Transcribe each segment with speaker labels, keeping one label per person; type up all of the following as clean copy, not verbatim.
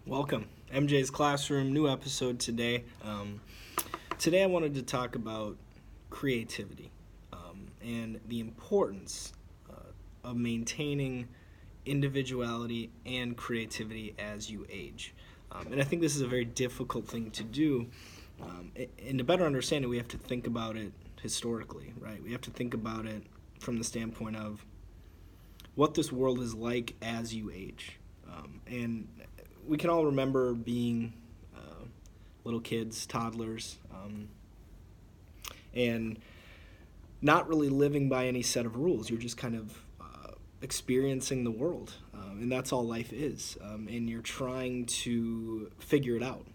Speaker 1: Welcome. MJ's Classroom, new episode today. Today I wanted to talk about creativity and the importance of maintaining individuality and creativity as you age. And I think this is a very difficult thing to do. And to better understand it, we have to think about it historically, right? We have to think about it from the standpoint of what this world is like as you age. And we can all remember being little kids, toddlers, and not really living by any set of rules. You're just kind of experiencing the world, and that's all life is. And you're trying to figure it out.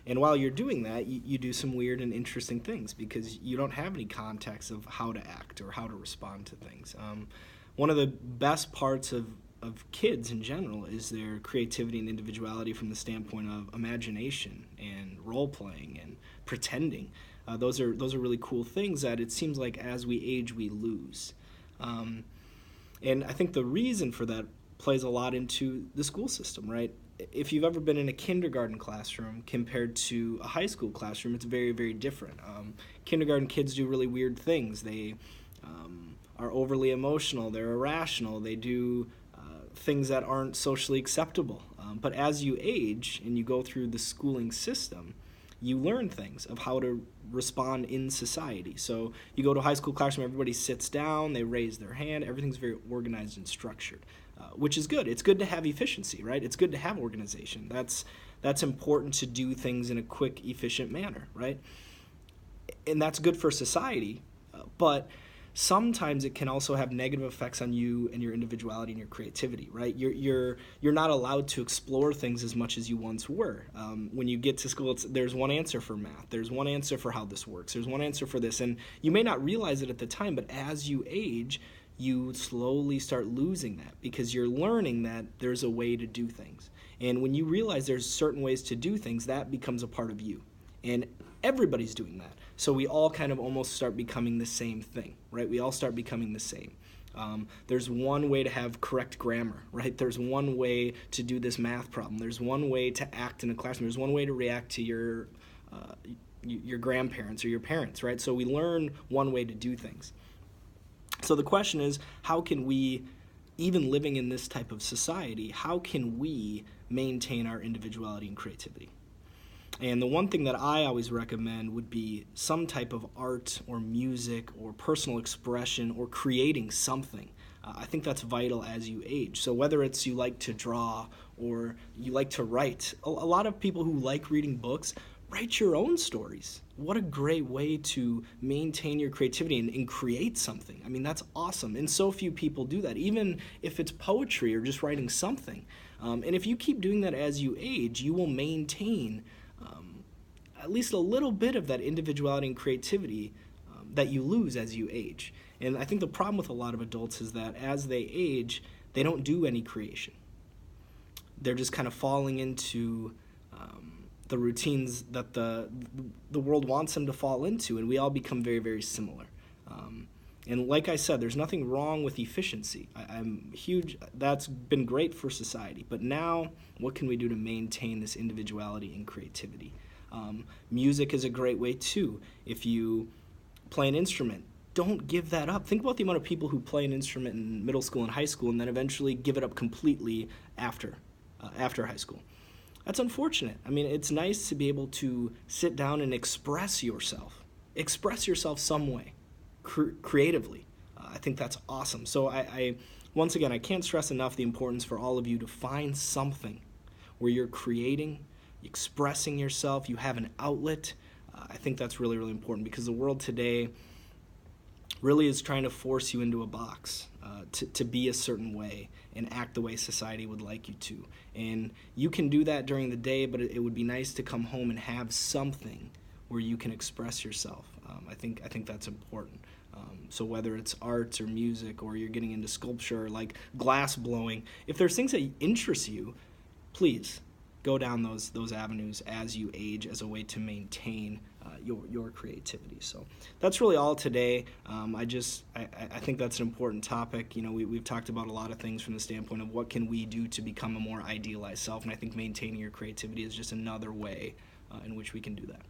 Speaker 1: And while you're doing that, you do some weird and interesting things because you don't have any context of how to act or how to respond to things. One of the best parts of kids in general is their creativity and individuality from the standpoint of imagination and role-playing and pretending. Those are really cool things that it seems like as we age we lose. And I think the reason for that plays a lot into the school system, right? If you've ever been in a kindergarten classroom compared to a high school classroom, it's very, very different. Kindergarten kids do really weird things. They are overly emotional. They're irrational. They do things that aren't socially acceptable. But as you age and you go through the schooling system, you learn things of how to respond in society. So you go to a high school classroom, everybody sits down, they raise their hand, everything's very organized and structured, which is good. It's good to have efficiency, right? It's good to have organization. That's important to do things in a quick, efficient manner, right? And that's good for society, but sometimes it can also have negative effects on you and your individuality and your creativity, right? You're not allowed to explore things as much as you once were. When you get to school, there's one answer for math. There's one answer for how this works. There's one answer for this. And you may not realize it at the time, but as you age, you slowly start losing that because you're learning that there's a way to do things. And when you realize there's certain ways to do things, that becomes a part of you. And everybody's doing that. So we all kind of almost start becoming the same thing, right? We all start becoming the same. There's one way to have correct grammar, right? There's one way to do this math problem. There's one way to act in a classroom. There's one way to react to your grandparents or your parents, right? So we learn one way to do things. So the question is, how can we, even living in this type of society, how can we maintain our individuality and creativity? And the one thing that I always recommend would be some type of art or music or personal expression or creating something. I think that's vital as you age. So whether it's you like to draw or you like to write, a lot of people who like reading books write your own stories. What a great way to maintain your creativity and create something. I mean, that's awesome. And so few people do that, even if it's poetry or just writing something. And if you keep doing that as you age, you will maintain at least a little bit of that individuality and creativity that you lose as you age. And I think the problem with a lot of adults is that as they age, they don't do any creation. They're just kind of falling into the routines that the world wants them to fall into, and we all become very, very similar. And like I said, there's nothing wrong with efficiency. I'm huge. That's been great for society. But now, what can we do to maintain this individuality and creativity? Music is a great way too. If you play an instrument, don't give that up. Think about the amount of people who play an instrument in middle school and high school and then eventually give it up completely after high school. That's unfortunate. I mean, it's nice to be able to sit down and express yourself some way, creatively. I think that's awesome. So I once again, I can't stress enough the importance for all of you to find something where you're creating, expressing yourself, you have an outlet. I think that's really, really important because the world today really is trying to force you into a box, to be a certain way and act the way society would like you to. And you can do that during the day, but it would be nice to come home and have something where you can express yourself. I think that's important. So whether it's arts or music or you're getting into sculpture or like glass blowing, if there's things that interest you, please go down those avenues as you age as a way to maintain your creativity. So that's really all today. I think that's an important topic. We've talked about a lot of things from the standpoint of what can we do to become a more idealized self, and I think maintaining your creativity is just another way in which we can do that.